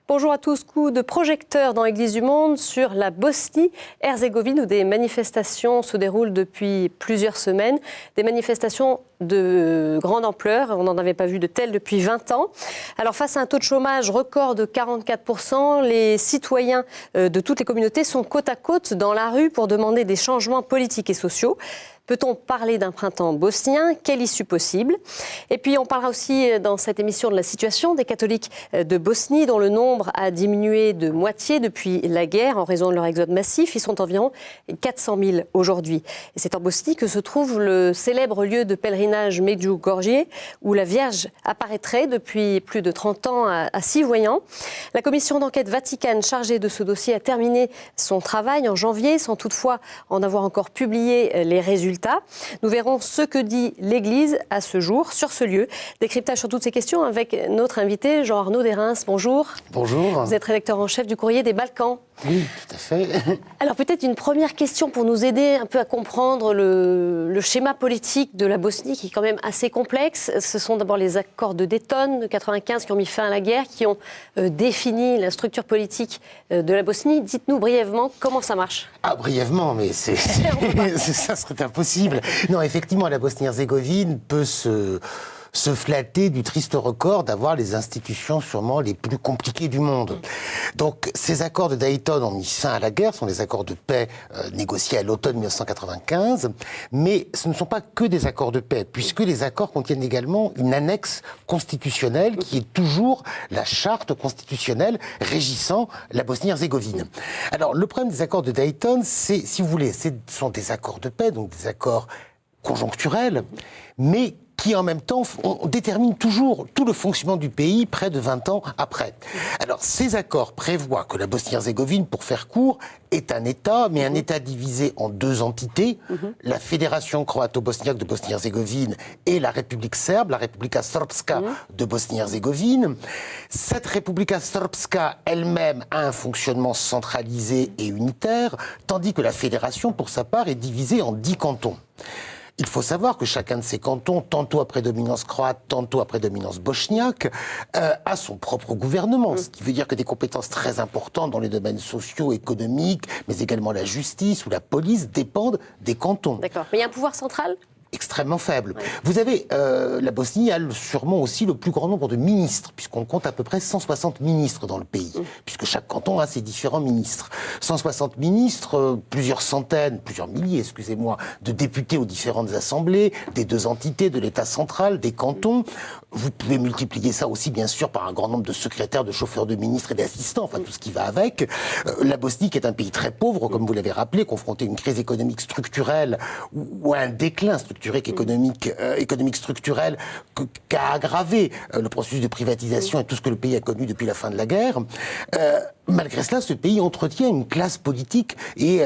Bonjour à tous. Coup de projecteur dans l'Église du Monde sur la Bosnie-Herzégovine où des manifestations se déroulent depuis plusieurs semaines. Des manifestations de grande ampleur. On n'en avait pas vu de telles depuis 20 ans. Alors face à un taux de chômage record de 44%, les citoyens de toutes les communautés sont côte à côte dans la rue pour demander des changements politiques et sociaux. Peut-on parler d'un printemps bosnien? Quelle issue possible? Et puis on parlera aussi dans cette émission de la situation des catholiques de Bosnie dont le nombre a diminué de moitié depuis la guerre en raison de leur exode massif. Ils sont environ 400 000 aujourd'hui. Et c'est en Bosnie que se trouve le célèbre lieu de pèlerinage Medjugorje où la Vierge apparaîtrait depuis plus de 30 ans à 6 voyants. La commission d'enquête Vatican chargée de ce dossier a terminé son travail en janvier sans toutefois en avoir encore publié les résultats. Nous verrons ce que dit l'Église à ce jour sur ce lieu. Décryptage sur toutes ces questions avec notre invité Jean-Arnaud Desreins. Bonjour. Bonjour. Vous êtes rédacteur en chef du Courrier des Balkans. Oui, tout à fait. Alors peut-être une première question pour nous aider un peu à comprendre le schéma politique de la Bosnie qui est quand même assez complexe. Ce sont d'abord les accords de Dayton de 1995 qui ont mis fin à la guerre, qui ont défini la structure politique de la Bosnie. Dites-nous brièvement comment ça marche. Ah, brièvement, mais ça serait impossible. Non, effectivement, la Bosnie-Herzégovine peut se flatter du triste record d'avoir les institutions sûrement les plus compliquées du monde. Donc, ces accords de Dayton ont mis fin à la guerre, sont des accords de paix négociés à l'automne 1995, mais ce ne sont pas que des accords de paix, puisque les accords contiennent également une annexe constitutionnelle qui est toujours la charte constitutionnelle régissant la Bosnie-Herzégovine. Alors, le problème des accords de Dayton, c'est, si vous voulez, ce sont des accords de paix, donc des accords conjoncturels, mais qui en même temps déterminent toujours tout le fonctionnement du pays près de 20 ans après. Alors ces accords prévoient que la Bosnie-Herzégovine, pour faire court, est un État, mais un État divisé en deux entités, la Fédération croato-bosniaque de Bosnie-Herzégovine et la République serbe, la Republika Srpska de Bosnie-Herzégovine. Cette Republika Srpska elle-même a un fonctionnement centralisé et unitaire, tandis que la Fédération, pour sa part, est divisée en 10 cantons. Il faut savoir que chacun de ces cantons, tantôt à prédominance croate, tantôt à prédominance bosniaque, a son propre gouvernement, ce qui veut dire que des compétences très importantes dans les domaines sociaux, économiques, mais également la justice ou la police dépendent des cantons. D'accord. Mais il y a un pouvoir central ? Extrêmement faible. Ouais. Vous avez, la Bosnie a sûrement aussi le plus grand nombre de ministres, puisqu'on compte à peu près 160 ministres dans le pays, puisque chaque canton a ses différents ministres. 160 ministres, plusieurs centaines, plusieurs milliers, excusez-moi, de députés aux différentes assemblées, des deux entités, de l'État central, des cantons. Vous pouvez multiplier ça aussi, bien sûr, par un grand nombre de secrétaires, de chauffeurs de ministres et d'assistants, enfin tout ce qui va avec. La Bosnie, qui est un pays très pauvre, comme vous l'avez rappelé, confronté à une crise économique structurelle ou à un déclin structurel économique structurelle qu'a aggravé le processus de privatisation et tout ce que le pays a connu depuis la fin de la guerre. Malgré cela, ce pays entretient une classe politique et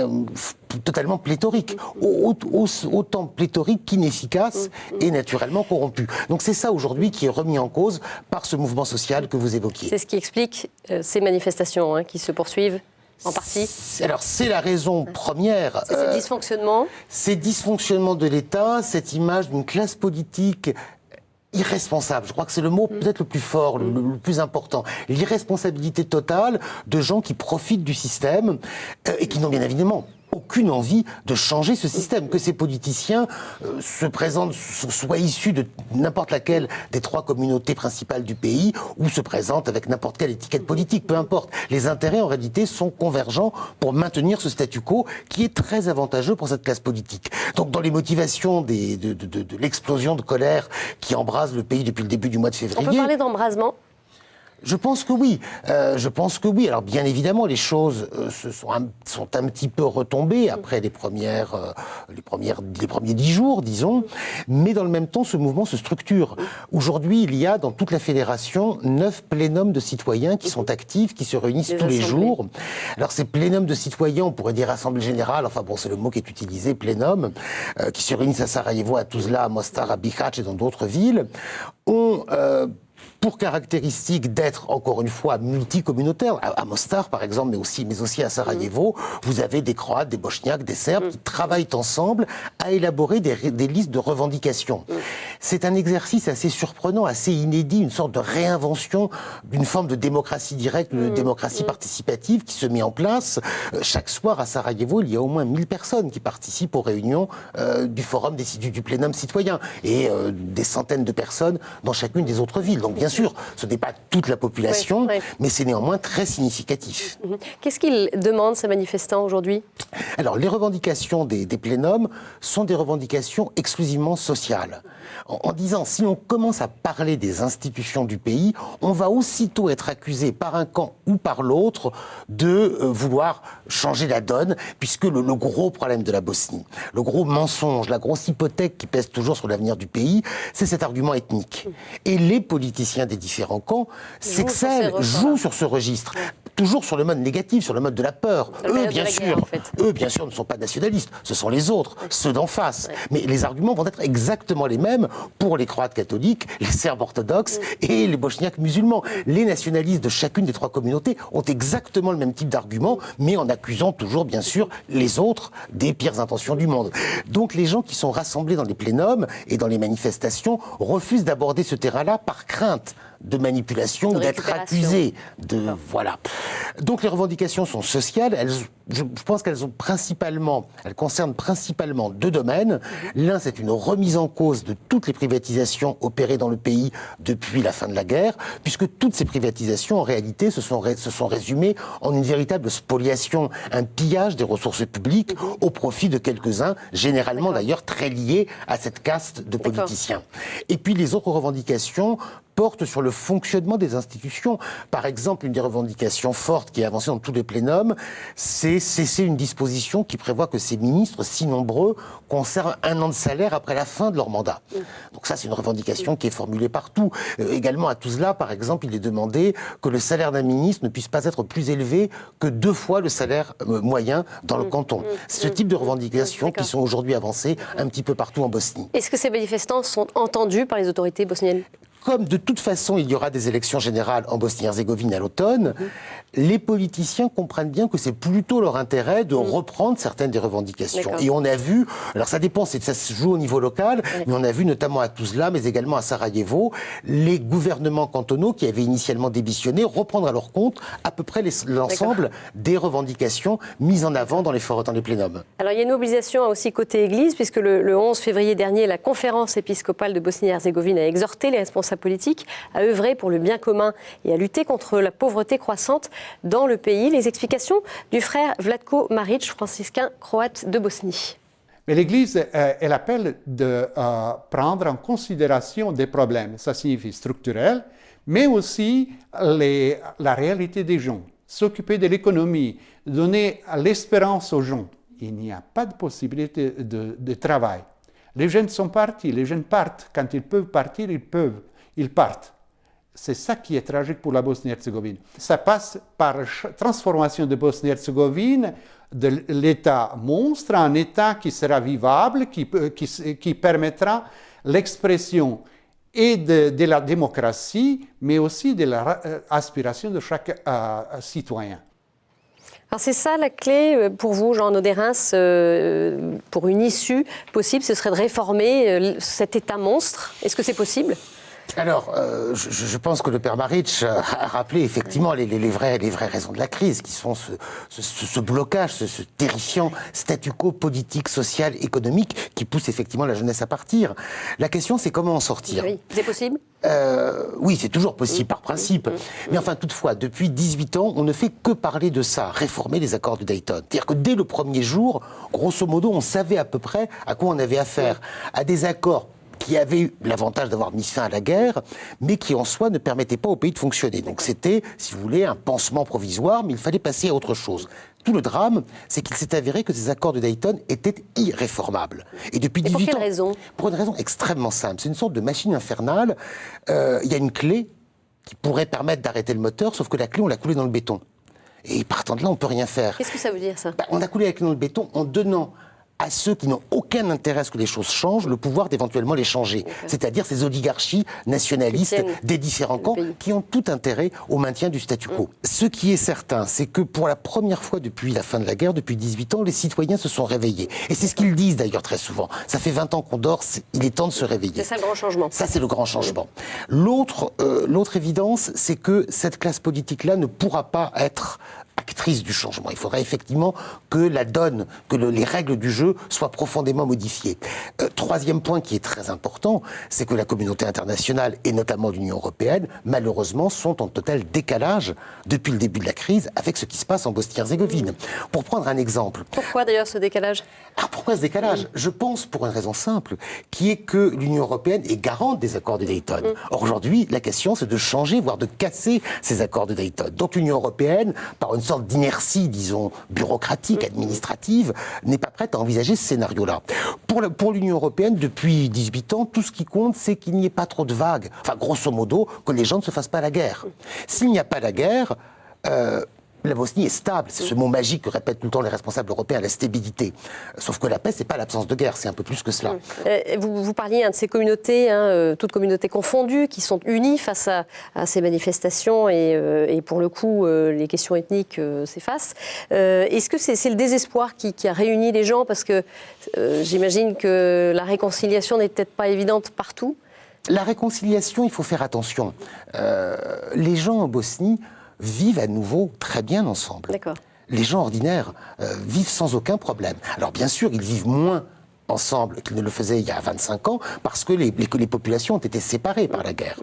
totalement pléthorique, autant pléthorique qu'inefficace et naturellement corrompue. Donc c'est ça aujourd'hui qui est remis en cause par ce mouvement social que vous évoquiez. C'est ce qui explique ces manifestations qui se poursuivent en partie. Alors c'est la raison première. C'est ces dysfonctionnements. Ces dysfonctionnements de l'État, cette image d'une classe politique irresponsable, je crois que c'est le mot peut-être le plus fort, le plus important. L'irresponsabilité totale de gens qui profitent du système et qui n'ont bien évidemment aucune envie de changer ce système, que ces politiciens se présentent, soient issus de n'importe laquelle des trois communautés principales du pays, ou se présentent avec n'importe quelle étiquette politique, peu importe. Les intérêts, en réalité, sont convergents pour maintenir ce statu quo qui est très avantageux pour cette classe politique. Donc, dans les motivations de l'explosion de colère qui embrase le pays depuis le début du mois de février... On peut parler d'embrasement ? Je pense que oui. Alors bien évidemment, les choses sont un petit peu retombées après les premiers 10 jours, disons. Mais dans le même temps, ce mouvement se structure. Aujourd'hui, il y a dans toute la fédération 9 plénums de citoyens qui sont actifs, qui se réunissent tous les jours. Alors ces plénums de citoyens, on pourrait dire assemblée générale, enfin bon, c'est le mot qui est utilisé, plénum, qui se réunissent à Sarajevo, à Tuzla, à Mostar, à Bihać et dans d'autres villes, ont pour caractéristique d'être, encore une fois, multicommunautaire. À Mostar, par exemple, mais aussi à Sarajevo, vous avez des Croates, des Bosniaques, des Serbes qui travaillent ensemble à élaborer des listes de revendications. C'est un exercice assez surprenant, assez inédit, une sorte de réinvention d'une forme de démocratie directe, de démocratie participative qui se met en place. Chaque soir à Sarajevo, il y a au moins 1000 personnes qui participent aux réunions du forum du plénum citoyen et des centaines de personnes dans chacune des autres villes. Donc bien sûr, ce n'est pas toute la population, mais c'est néanmoins très significatif. Qu'est-ce qu'ils demandent, ces manifestants, aujourd'hui ? Alors, les revendications des plénums sont des revendications exclusivement sociales. En disant, si on commence à parler des institutions du pays, on va aussitôt être accusé par un camp ou par l'autre de vouloir changer la donne, puisque le gros problème de la Bosnie, le gros mensonge, la grosse hypothèque qui pèse toujours sur l'avenir du pays, c'est cet argument ethnique. Et les politiciens des différents camps s'excellent, jouent sur ce registre. Toujours sur le mode négatif, sur le mode de la peur. Eux, bien sûr, ne sont pas nationalistes. Ce sont les autres, ceux d'en face. Mais les arguments vont être exactement les mêmes pour les Croates catholiques, les Serbes orthodoxes et les Bosniaques musulmans. Les nationalistes de chacune des trois communautés ont exactement le même type d'arguments, mais en accusant toujours, bien sûr, les autres des pires intentions du monde. Donc les gens qui sont rassemblés dans les plénums et dans les manifestations refusent d'aborder ce terrain-là par crainte de manipulation ou d'être accusés de... Voilà. Donc les revendications sont sociales. Je pense qu'elles concernent principalement deux domaines. L'un, c'est une remise en cause de toutes les privatisations opérées dans le pays depuis la fin de la guerre, puisque toutes ces privatisations, en réalité, se sont résumées en une véritable spoliation, un pillage des ressources publiques au profit de quelques-uns, généralement d'ailleurs très liés à cette caste de politiciens. Et puis les autres revendications portent sur le fonctionnement des institutions. Par exemple, une des revendications fortes qui est avancée dans tous les plénums, c'est cesser une disposition qui prévoit que ces ministres, si nombreux, conservent 1 an de salaire après la fin de leur mandat. Donc ça, c'est une revendication qui est formulée partout. Également à Tuzla, par exemple, il est demandé que le salaire d'un ministre ne puisse pas être plus élevé que 2 fois le salaire moyen dans le canton. C'est ce type de revendications qui sont aujourd'hui avancées un petit peu partout en Bosnie. Est-ce que ces manifestants sont entendus par les autorités bosniennes ? Comme de toute façon, il y aura des élections générales en Bosnie-Herzégovine à l'automne, les politiciens comprennent bien que c'est plutôt leur intérêt de reprendre certaines des revendications. Et on a vu, alors ça dépend, ça se joue au niveau local, mais on a vu notamment à Tuzla, mais également à Sarajevo, les gouvernements cantonaux qui avaient initialement démissionné reprendre à leur compte à peu près l'ensemble des revendications mises en avant dans les plénums. Alors il y a une mobilisation aussi côté Église, puisque le 11 février dernier, la conférence épiscopale de Bosnie-Herzégovine a exhorté les responsables politique à œuvrer pour le bien commun et à lutter contre la pauvreté croissante dans le pays. Les explications du frère Vlatko Maric, franciscain croate de Bosnie. Mais l'Église, elle appelle de prendre en considération des problèmes, ça signifie structurel, mais aussi la réalité des gens, s'occuper de l'économie, donner l'espérance aux gens. Il n'y a pas de possibilité de travail. Les jeunes sont partis, les jeunes partent. Quand ils peuvent partir, ils partent. C'est ça qui est tragique pour la Bosnie-Herzégovine. Ça passe par la transformation de Bosnie-Herzégovine de l'État monstre en État qui sera vivable, qui permettra l'expression et de la démocratie, mais aussi de l'aspiration de chaque citoyen. Alors c'est ça la clé pour vous, Jean Oderins, pour une issue possible, ce serait de réformer cet État monstre. Est-ce que c'est possible ? Alors, je pense que le père Maric a rappelé effectivement les vraies raisons de la crise, qui sont ce blocage, ce terrifiant statu quo politique, social, économique, qui pousse effectivement la jeunesse à partir. La question, c'est comment en sortir. Oui, c'est possible ? Oui, c'est toujours possible par principe. Mais enfin, toutefois, depuis 18 ans, on ne fait que parler de ça, réformer les accords de Dayton. C'est-à-dire que dès le premier jour, grosso modo, on savait à peu près à quoi on avait affaire. À des accords qui avaient eu l'avantage d'avoir mis fin à la guerre, mais qui en soi ne permettaient pas au pays de fonctionner. Donc c'était, si vous voulez, un pansement provisoire, mais il fallait passer à autre chose. Tout le drame, c'est qu'il s'est avéré que ces accords de Dayton étaient irréformables. Et depuis 18 ans... Pour quelle raison ? Pour une raison extrêmement simple. C'est une sorte de machine infernale. Il y a une clé qui pourrait permettre d'arrêter le moteur, sauf que la clé, on l'a coulée dans le béton. Et partant de là, on ne peut rien faire. Qu'est-ce que ça veut dire, ça ? On a coulé la clé dans le béton en donnant à ceux qui n'ont aucun intérêt à ce que les choses changent le pouvoir d'éventuellement les changer. C'est-à-dire ces oligarchies nationalistes des différents camps qui ont tout intérêt au maintien du statu quo. Ce qui est certain, c'est que pour la première fois depuis la fin de la guerre, depuis 18 ans, les citoyens se sont réveillés. Et c'est ce qu'ils disent d'ailleurs très souvent. Ça fait 20 ans qu'on dort, il est temps de se réveiller. C'est ça le grand changement. Ça, c'est le grand changement. L'autre évidence, c'est que cette classe politique-là ne pourra pas être actrice du changement. Il faudrait effectivement que la donne, que les règles du jeu soient profondément modifiées. Troisième point qui est très important, c'est que la communauté internationale, et notamment l'Union européenne, malheureusement, sont en total décalage depuis le début de la crise avec ce qui se passe en Bosnie-Herzégovine. Pour prendre un exemple... Pourquoi d'ailleurs ce décalage ? Alors pourquoi ce décalage ? Je pense pour une raison simple, qui est que l'Union européenne est garante des accords de Dayton. Or aujourd'hui, la question c'est de changer, voire de casser ces accords de Dayton. Donc l'Union européenne, par une sorte d'inertie, disons, bureaucratique, administrative, n'est pas prête à envisager ce scénario-là. Pour l'Union européenne, depuis 18 ans, tout ce qui compte, c'est qu'il n'y ait pas trop de vagues. Enfin, grosso modo, que les gens ne se fassent pas la guerre. S'il n'y a pas la guerre... la Bosnie est stable, c'est ce mot magique que répètent tout le temps les responsables européens, la stabilité. Sauf que la paix, c'est pas l'absence de guerre, c'est un peu plus que cela. Vous parliez de ces communautés, toutes communautés confondues, qui sont unies face à ces manifestations et pour le coup, les questions ethniques s'effacent. Est-ce que c'est le désespoir qui a réuni les gens ? Parce que j'imagine que la réconciliation n'est peut-être pas évidente partout. La réconciliation, il faut faire attention. Les gens en Bosnie vivent à nouveau très bien ensemble. D'accord. Les gens ordinaires vivent sans aucun problème. Alors bien sûr, ils vivent moins ensemble qu'ils ne le faisaient il y a 25 ans parce que les populations ont été séparées par la guerre.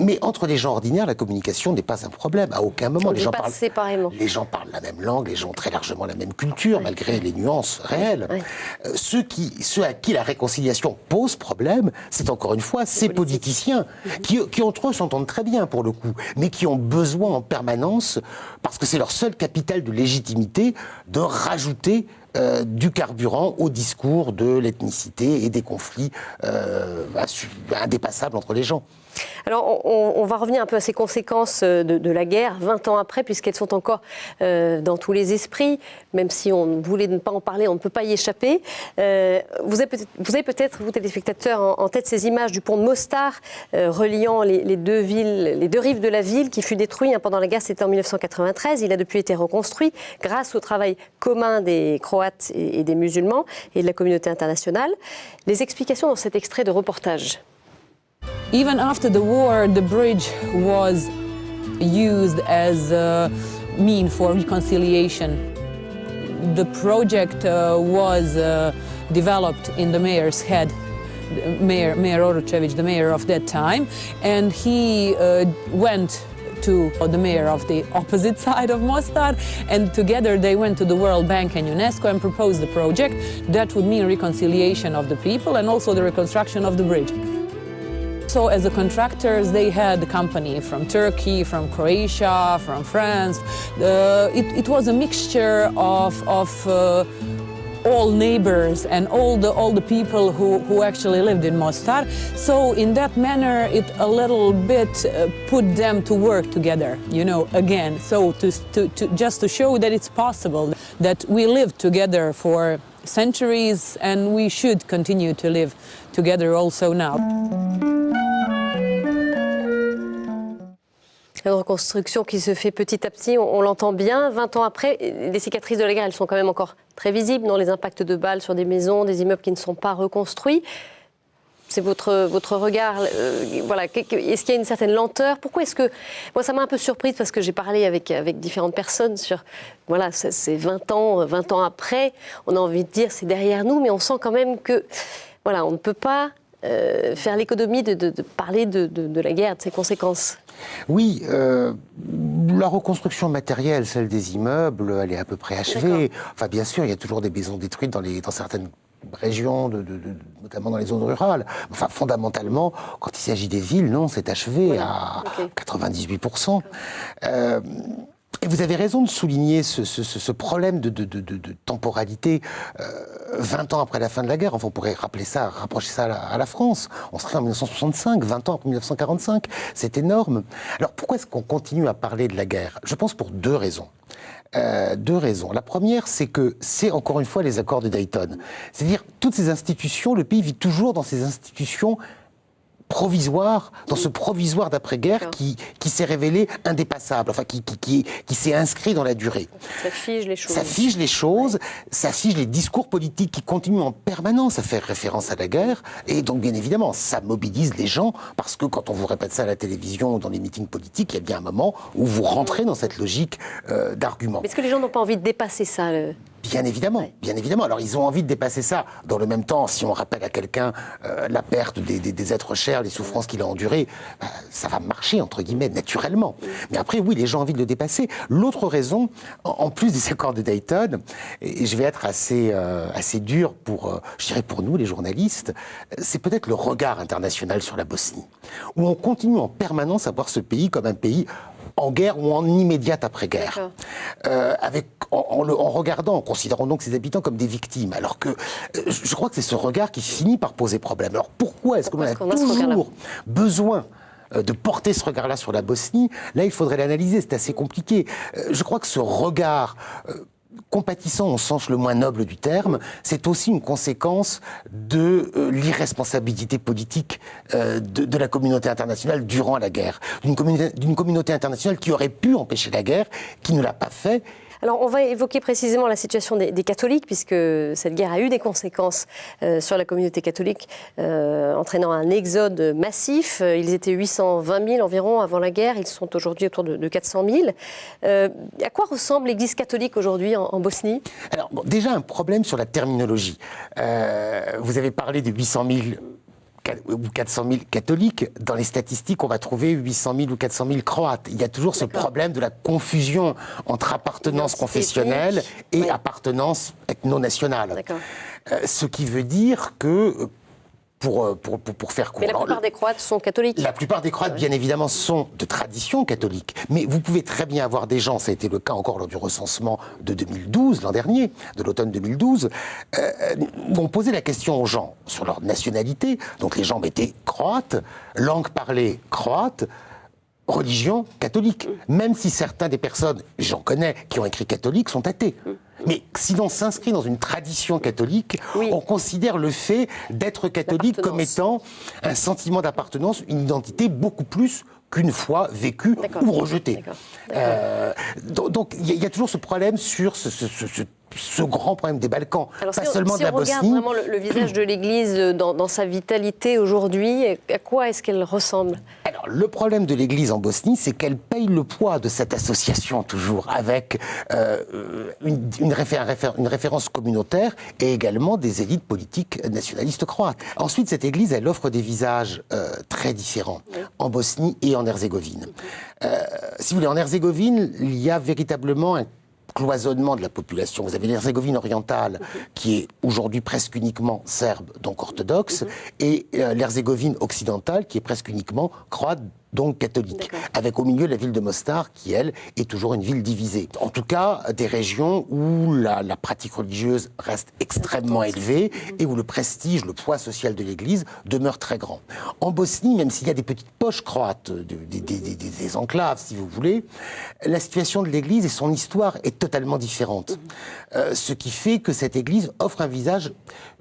Mais entre les gens ordinaires, la communication n'est pas un problème. À aucun moment, les gens parlent séparément. Les gens parlent la même langue, les gens ont très largement la même culture, malgré les nuances réelles. Ceux à qui la réconciliation pose problème, c'est encore une fois ces politiciens qui entre eux s'entendent très bien pour le coup, mais qui ont besoin en permanence, parce que c'est leur seul capital de légitimité, de rajouter du carburant au discours de l'ethnicité et des conflits indépassables entre les gens. Alors, on va revenir un peu à ces conséquences de la guerre, 20 ans après, puisqu'elles sont encore dans tous les esprits. Même si on voulait ne pas en parler, on ne peut pas y échapper. Vous avez peut-être, vous téléspectateurs, en tête ces images du pont de Mostar, reliant les deux rives de la ville, qui fut détruit pendant la guerre, c'était en 1993. Il a depuis été reconstruit grâce au travail commun des Croates et des musulmans et de la communauté internationale. Les explications dans cet extrait de reportage. Even after the war, the bridge was used as a mean for reconciliation. The project was developed in the mayor's head, Mayor Oročević, the mayor of that time, and he went to the mayor of the opposite side of Mostar, and together they went to the World Bank and UNESCO and proposed the project that would mean reconciliation of the people and also the reconstruction of the bridge. So as the contractors, they had the company from Turkey, from Croatia, from France. It was a mixture of all neighbors and all the people who actually lived in Mostar. So in that manner, it a little bit put them to work together, again. So just to show that it's possible, that we lived together for centuries and we should continue to live together also now. Une reconstruction qui se fait petit à petit, on l'entend bien. 20 ans après, les cicatrices de la guerre, elles sont quand même encore très visibles, dans les impacts de balles sur des maisons, des immeubles qui ne sont pas reconstruits. C'est votre regard. Voilà. Est-ce qu'il y a une certaine lenteur ? Pourquoi est-ce que... Moi, ça m'a un peu surprise parce que j'ai parlé avec différentes personnes sur... Voilà, c'est 20 ans après. On a envie de dire c'est derrière nous, mais on sent quand même que... Voilà, on ne peut pas faire l'économie de parler de la guerre, de ses conséquences. Oui, la reconstruction matérielle, celle des immeubles, elle est à peu près achevée. Enfin, bien sûr, il y a toujours des maisons détruites dans certaines régions, notamment dans les zones rurales. Enfin, fondamentalement, quand il s'agit des villes, non, c'est achevé à 98%. Et vous avez raison de souligner ce problème de temporalité. 20 ans après la fin de la guerre, enfin on pourrait rapprocher ça à la France. On serait en 1965, 20 ans après 1945. C'est énorme. Alors pourquoi est-ce qu'on continue à parler de la guerre ? Je pense pour deux raisons. Deux raisons. La première, c'est que c'est encore une fois les accords de Dayton. C'est-à-dire, toutes ces institutions, le pays vit toujours dans ces institutions provisoire, dans ce provisoire d'après-guerre qui s'est révélé indépassable, enfin qui s'est inscrit dans la durée. Ça fige les choses. Ça fige les choses, ça fige les discours politiques qui continuent en permanence à faire référence à la guerre, et donc bien évidemment, ça mobilise les gens, parce que quand on vous répète ça à la télévision ou dans les meetings politiques, il y a bien un moment où vous rentrez dans cette logique d'argument. Mais est-ce que les gens n'ont pas envie de dépasser ça Bien évidemment, bien évidemment. Alors, ils ont envie de dépasser ça. Dans le même temps, si on rappelle à quelqu'un la perte des êtres chers, les souffrances qu'il a endurées, ça va marcher, entre guillemets, naturellement. Mais après, oui, les gens ont envie de le dépasser. L'autre raison, en plus des accords de Dayton, et je vais être assez dur je dirais pour nous, les journalistes, c'est peut-être le regard international sur la Bosnie, où on continue en permanence à voir ce pays comme un pays en guerre ou en immédiate après-guerre. En regardant, en considérant donc ses habitants comme des victimes, alors que je crois que c'est ce regard qui finit par poser problème. Alors pourquoi est-ce qu'on a toujours besoin de porter ce regard-là sur la Bosnie? Là, il faudrait l'analyser, c'est assez compliqué. Je crois que ce regard compatissant au sens le moins noble du terme, c'est aussi une conséquence de l'irresponsabilité politique de la communauté internationale durant la guerre. D'une communauté internationale qui aurait pu empêcher la guerre, qui ne l'a pas fait. Alors, on va évoquer précisément la situation des catholiques, puisque cette guerre a eu des conséquences sur la communauté catholique, entraînant un exode massif. Ils étaient 820 000 environ avant la guerre, ils sont aujourd'hui autour de 400 000. À quoi ressemble l'Église catholique aujourd'hui en Bosnie? Alors, bon, déjà un problème sur la terminologie. Vous avez parlé de 800 000 ou 400 000 catholiques. Dans les statistiques, on va trouver 800 000 ou 400 000 croates. Il y a toujours ce problème de la confusion entre appartenance confessionnelle et appartenance ethno-nationale. Ce qui veut dire que, pour faire court... Mais la plupart des Croates sont catholiques. La plupart des Croates, bien évidemment, sont de tradition catholique. Mais vous pouvez très bien avoir des gens, ça a été le cas encore lors du recensement de 2012, l'an dernier, de l'automne 2012, où on posait la question aux gens sur leur nationalité. Donc les gens mettaient croate, langue parlée croate, religion catholique. Même si certaines des personnes, j'en connais, qui ont écrit catholique, sont athées. Mais si l'on s'inscrit dans une tradition catholique, on considère le fait d'être catholique comme étant un sentiment d'appartenance, une identité beaucoup plus qu'une foi vécue ou rejetée. Donc il y a toujours ce problème sur ce grand problème des Balkans, alors, pas seulement de la Bosnie. Si on regarde vraiment le visage de l'Église dans sa vitalité aujourd'hui, à quoi est-ce qu'elle ressemble? Alors, le problème de l'Église en Bosnie, c'est qu'elle paye le poids de cette association toujours, avec une référence communautaire et également des élites politiques nationalistes croates. Ensuite, cette Église, elle offre des visages très différents en Bosnie et en Herzégovine. Si vous voulez, en Herzégovine, il y a véritablement un cloisonnement de la population. Vous avez l'Herzégovine orientale, qui est aujourd'hui presque uniquement serbe, donc orthodoxe, et l'Herzégovine occidentale, qui est presque uniquement croate, donc catholique, avec au milieu la ville de Mostar, qui, elle, est toujours une ville divisée. En tout cas, des régions où la pratique religieuse reste extrêmement élevée et où le prestige, le poids social de l'Église demeure très grand. En Bosnie, même s'il y a des petites poches croates, des enclaves, si vous voulez, la situation de l'Église et son histoire est totalement différente. Ce qui fait que cette Église offre un visage,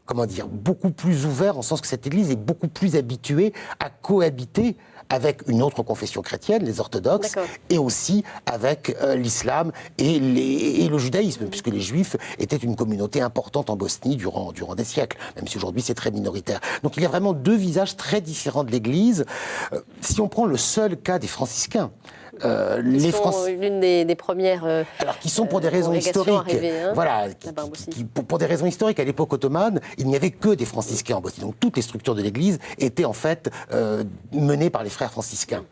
comment dire, beaucoup plus ouvert, en sens que cette Église est beaucoup plus habituée à cohabiter avec une autre confession chrétienne, les orthodoxes, et aussi avec l'islam et le judaïsme, puisque les juifs étaient une communauté importante en Bosnie durant des siècles, même si aujourd'hui c'est très minoritaire. Donc il y a vraiment deux visages très différents de l'Église. Si on prend le seul cas des franciscains, Ils sont l'une des premières alors qui sont pour des raisons historiques, voilà, pour des raisons historiques, à l'époque ottomane, il n'y avait que des franciscains en Bosnie. Donc toutes les structures de l'Église étaient en fait menées par les frères franciscains.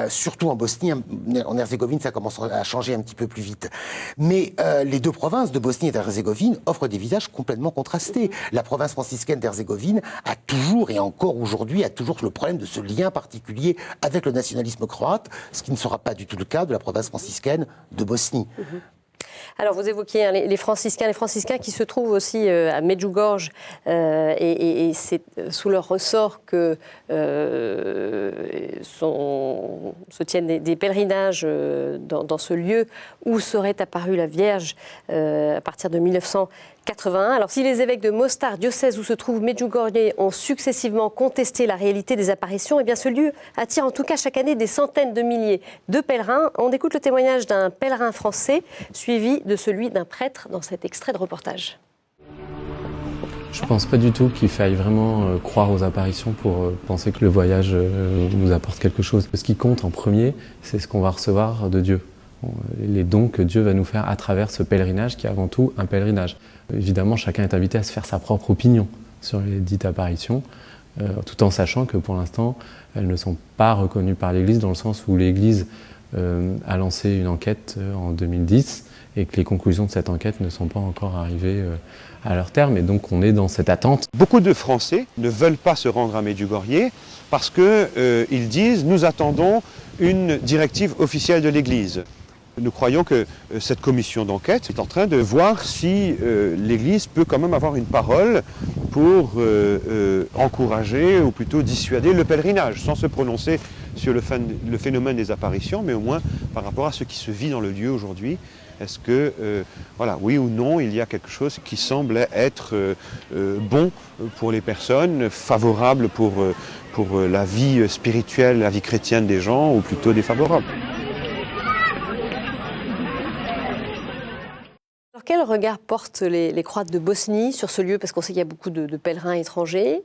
Surtout en Bosnie, en Herzégovine, ça commence à changer un petit peu plus vite. Mais les deux provinces de Bosnie et d'Herzégovine offrent des visages complètement contrastés. La province franciscaine d'Herzégovine a toujours, et encore aujourd'hui, a toujours le problème de ce lien particulier avec le nationalisme croate, ce qui ne sera pas du tout le cas de la province franciscaine de Bosnie. Alors, vous évoquiez les franciscains qui se trouvent aussi à Medjugorje, et c'est sous leur ressort que se tiennent des pèlerinages dans ce lieu où serait apparue la Vierge à partir de 1981. Alors, si les évêques de Mostar, diocèse où se trouve Medjugorje, ont successivement contesté la réalité des apparitions, eh bien ce lieu attire en tout cas chaque année des centaines de milliers de pèlerins. On écoute le témoignage d'un pèlerin français, suivi de celui d'un prêtre dans cet extrait de reportage. Je ne pense pas du tout qu'il faille vraiment croire aux apparitions pour penser que le voyage nous apporte quelque chose. Ce qui compte en premier, c'est ce qu'on va recevoir de Dieu. Les dons que Dieu va nous faire à travers ce pèlerinage qui est avant tout un pèlerinage. Évidemment, chacun est invité à se faire sa propre opinion sur les dites apparitions, tout en sachant que pour l'instant, elles ne sont pas reconnues par l'Église, dans le sens où l'Église a lancé une enquête en 2010 et que les conclusions de cette enquête ne sont pas encore arrivées à leur terme, et donc on est dans cette attente. Beaucoup de Français ne veulent pas se rendre à Medjugorje parce qu'ils disent « nous attendons une directive officielle de l'Église ». Nous croyons que cette commission d'enquête est en train de voir si l'Église peut quand même avoir une parole pour encourager ou plutôt dissuader le pèlerinage, sans se prononcer sur le phénomène des apparitions, mais au moins par rapport à ce qui se vit dans le lieu aujourd'hui. Est-ce que, voilà, oui ou non, il y a quelque chose qui semble être bon pour les personnes, favorable pour la vie spirituelle, la vie chrétienne des gens, ou plutôt défavorable? Alors, quel regard portent les croates de Bosnie sur ce lieu? Parce qu'on sait qu'il y a beaucoup de pèlerins étrangers.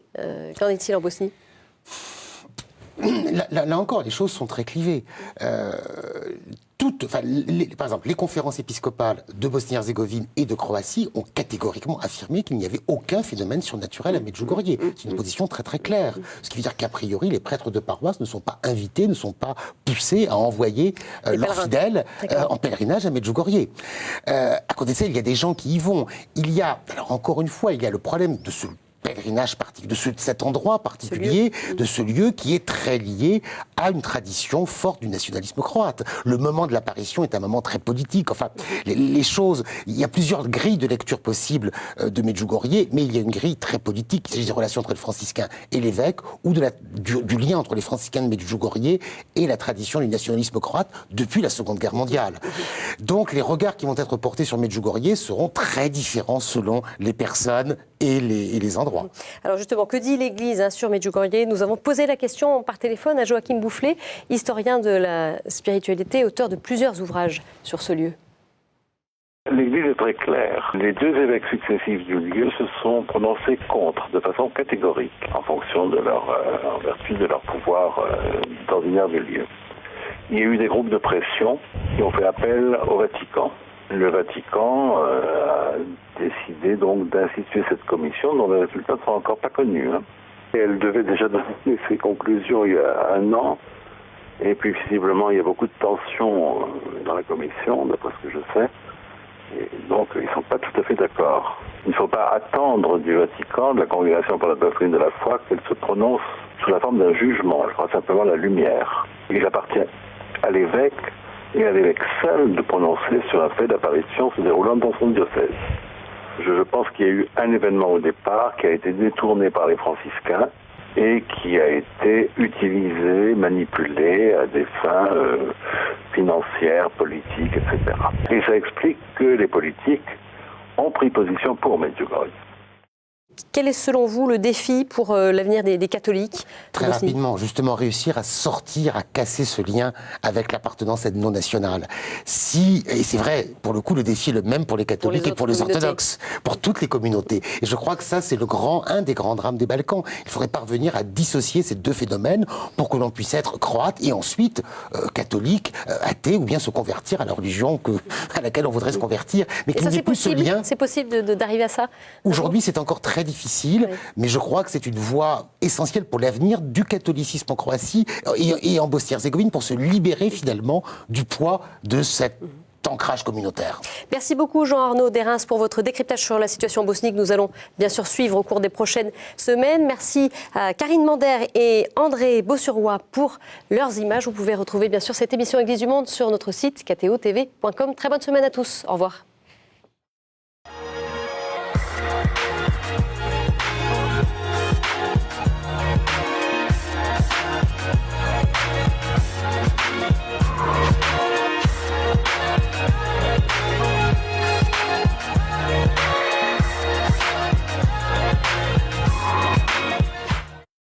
Qu'en est-il en Bosnie? Là encore, les choses sont très clivées. Par exemple, les conférences épiscopales de Bosnie-Herzégovine et de Croatie ont catégoriquement affirmé qu'il n'y avait aucun phénomène surnaturel à Medjugorje. C'est une position très très claire. Ce qui veut dire qu'a priori, les prêtres de paroisse ne sont pas invités, ne sont pas poussés à envoyer leurs fidèles en pèlerinage à Medjugorje. À côté de ça, il y a des gens qui y vont. Alors encore une fois, il y a le problème de ce pèlerinage de cet endroit particulier, de ce lieu qui est très lié à une tradition forte du nationalisme croate. Le moment de l'apparition est un moment très politique. Enfin, les choses, il y a plusieurs grilles de lecture possibles de Medjugorje, mais il y a une grille très politique. Il s'agit des relations entre les franciscains et l'évêque, ou du lien entre les franciscains de Medjugorje et la tradition du nationalisme croate depuis la Seconde Guerre mondiale. Donc les regards qui vont être portés sur Medjugorje seront très différents selon les personnes et les endroits. Alors justement, que dit l'Église sur Medjugorje? Nous avons posé la question par téléphone à Joachim Boufflet, historien de la spiritualité, auteur de plusieurs ouvrages sur ce lieu. L'Église est très claire. Les deux évêques successifs du lieu se sont prononcés contre, de façon catégorique, en fonction de en vertu de leur pouvoir ordinaire du lieu. Il y a eu des groupes de pression qui ont fait appel au Vatican. Le Vatican a décidé donc d'instituer cette commission dont les résultats ne sont encore pas connus. Et elle devait déjà donner ses conclusions il y a 1 an. Et puis visiblement il y a beaucoup de tensions dans la commission, d'après ce que je sais. Et donc ils ne sont pas tout à fait d'accord. Il ne faut pas attendre du Vatican, de la Congrégation pour la doctrine de la foi, qu'elle se prononce sous la forme d'un jugement. Elle fera simplement la lumière. Il appartient à l'évêque et à l'évêque seul de prononcer sur un fait d'apparition se déroulant dans son diocèse. Je pense qu'il y a eu un événement au départ qui a été détourné par les franciscains et qui a été utilisé, manipulé à des fins financières, politiques, etc. Et ça explique que les politiques ont pris position pour Medjugorje. Quel est selon vous le défi pour l'avenir des catholiques? Très rapidement, justement réussir à sortir, à casser ce lien avec l'appartenance ethno-nationale. Et c'est vrai, pour le coup, le défi est le même pour les catholiques et pour les orthodoxes, pour toutes les communautés. Et je crois que ça, c'est un des grands drames des Balkans. Il faudrait parvenir à dissocier ces deux phénomènes pour que l'on puisse être croate et ensuite catholique, athée, ou bien se convertir à la religion à laquelle on voudrait se convertir. Mais qu'il n'y ait plus ce lien. C'est possible d'arriver à ça? Aujourd'hui, c'est encore très difficile, mais je crois que c'est une voie essentielle pour l'avenir du catholicisme en Croatie et en Bosnie-Herzégovine pour se libérer finalement du poids de cet ancrage communautaire. Merci beaucoup Jean-Arnaud Derens pour votre décryptage sur la situation en Bosnie que nous allons bien sûr suivre au cours des prochaines semaines. Merci à Karine Mander et André Bossurois pour leurs images. Vous pouvez retrouver bien sûr cette émission Église du Monde sur notre site ktotv.com. Très bonne semaine à tous. Au revoir.